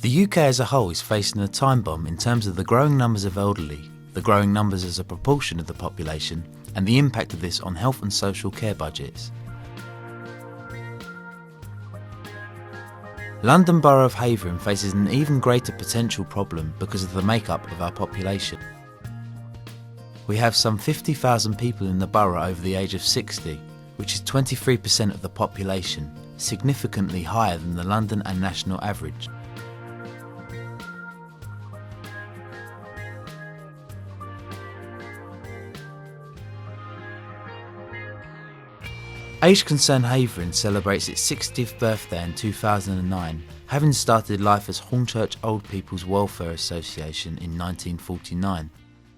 The UK as a whole is facing a time bomb in terms of the growing numbers of elderly, the growing numbers as a proportion of the population, and the impact of this on health and social care budgets. London Borough of Havering faces an even greater potential problem because of the makeup of our population. We have some 50,000 people in the borough over the age of 60, which is 23% of the population, significantly higher than the London and national average. Age Concern Havering celebrates its 60th birthday in 2009, having started life as Hornchurch Old People's Welfare Association in 1949.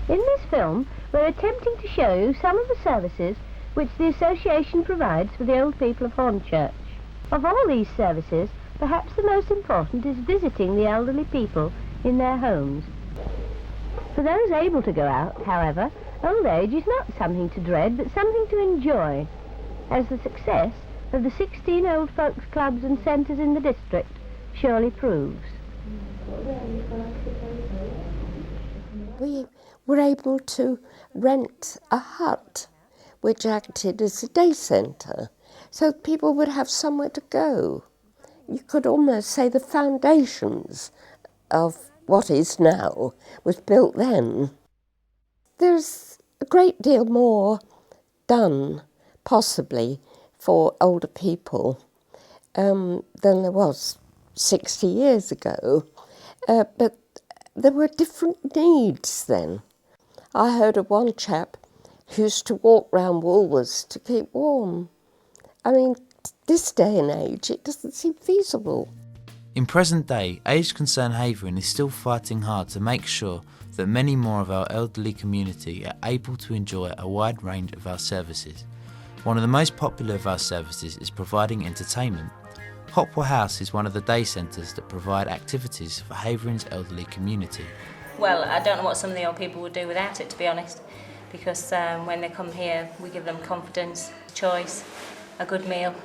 In this film, we're attempting to show you some of the services which the association provides for the old people of Hornchurch. Of all these services, perhaps the most important is visiting the elderly people in their homes. For those able to go out, however, old age is not something to dread, but something to enjoy, as the success of the 16 old folks clubs and centres in the district surely proves. We were able to rent a hut which acted as a day centre, so people would have somewhere to go. You could almost say the foundations of what is now was built then. There's a great deal more done possibly for older people than there was 60 years ago, but there were different needs then. I heard of one chap who used to walk round Woolworths to keep warm. I mean, this day and age it doesn't seem feasible. In present day, Age Concern Havering is still fighting hard to make sure that many more of our elderly community are able to enjoy a wide range of our services. One of the most popular of our services is providing entertainment. Hopwell House is one of the day centres that provide activities for Havering's elderly community. Well, I don't know what some of the old people would do without it, to be honest, because when they come here we give them confidence, choice, a good meal.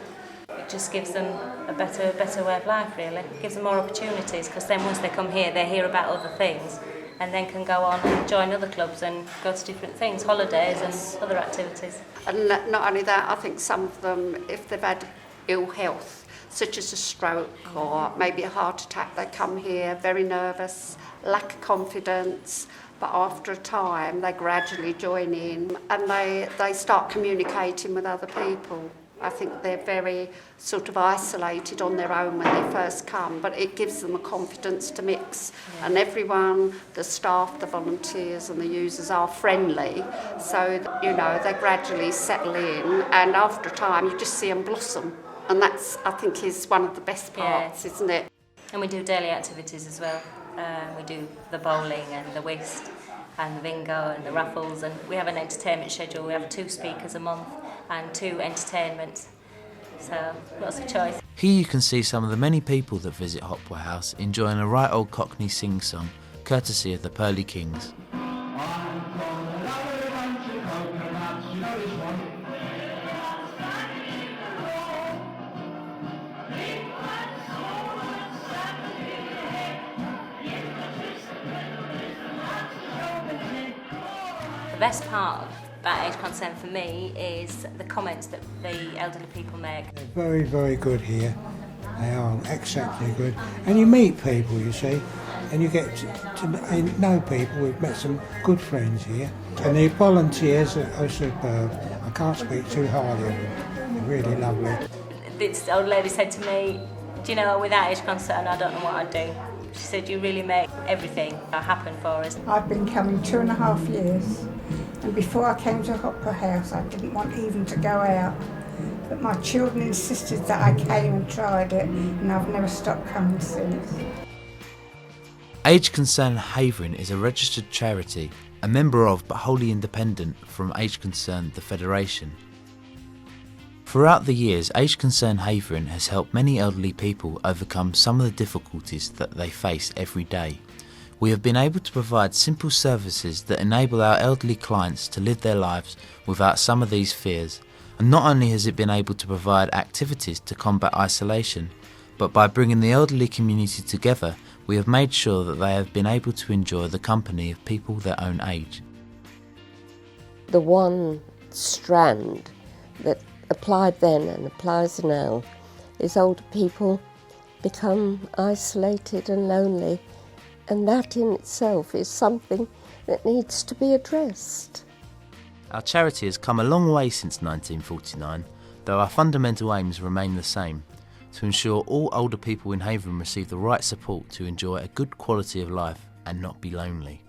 It just gives them a better way of life, really. It gives them more opportunities, because then once they come here they hear about other things and then can go on and join other clubs and go to different things, holidays and other activities. And not only that, I think some of them, if they've had ill health, such as a stroke or maybe a heart attack, they come here very nervous, lack of confidence, but after a time they gradually join in and they start communicating with other people. I think they're very sort of isolated on their own when they first come, but it gives them a confidence to mix. And everyone, the staff, the volunteers and the users are friendly, so that, you know, they gradually settle in, and after a time you just see them blossom. And that's, I think, is one of the best parts, isn't it? And we do daily activities as well. We do the bowling and the whist and the bingo and the raffles, and we have an entertainment schedule. We have 2 speakers a month and 2 entertainments, so lots of choice. Here you can see some of the many people that visit Hopwell House enjoying a right old Cockney sing-song, courtesy of the Pearly Kings. The best part about Age Concern for me is the comments that the elderly people make. They're very, very good here. They are exceptionally good. And you meet people, you see, and you get to know people. We've met some good friends here. And the volunteers are superb. I can't speak too highly of them. They're really lovely. This old lady said to me, do you know, without Age Concern I don't know what I'd do. She said, you really make everything happen for us. I've been coming 2.5 years, and before I came to Hopwell House I didn't want even to go out. But my children insisted that I came and tried it, and I've never stopped coming since. Age Concern Havering is a registered charity, a member of but wholly independent from Age Concern the Federation. Throughout the years, Age Concern Havering has helped many elderly people overcome some of the difficulties that they face every day. We have been able to provide simple services that enable our elderly clients to live their lives without some of these fears, and not only has it been able to provide activities to combat isolation, but by bringing the elderly community together, we have made sure that they have been able to enjoy the company of people their own age. The one strand that applied then and applies now is older people become isolated and lonely, and that in itself is something that needs to be addressed. Our charity has come a long way since 1949, though our fundamental aims remain the same: to ensure all older people in Havering receive the right support to enjoy a good quality of life and not be lonely.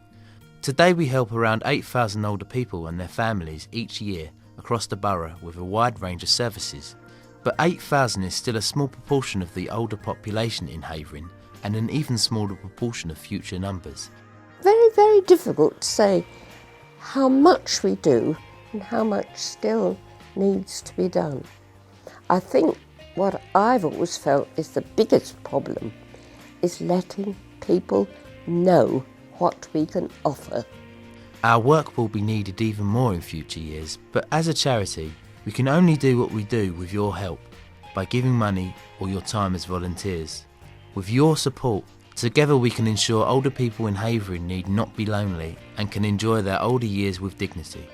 Today we help around 8,000 older people and their families each year across the borough with a wide range of services. But 8,000 is still a small proportion of the older population in Havering, and an even smaller proportion of future numbers. Very, very difficult to say how much we do and how much still needs to be done. I think what I've always felt is the biggest problem is letting people know what we can offer. Our work will be needed even more in future years, but as a charity, we can only do what we do with your help, by giving money or your time as volunteers. With your support, together we can ensure older people in Havering need not be lonely and can enjoy their older years with dignity.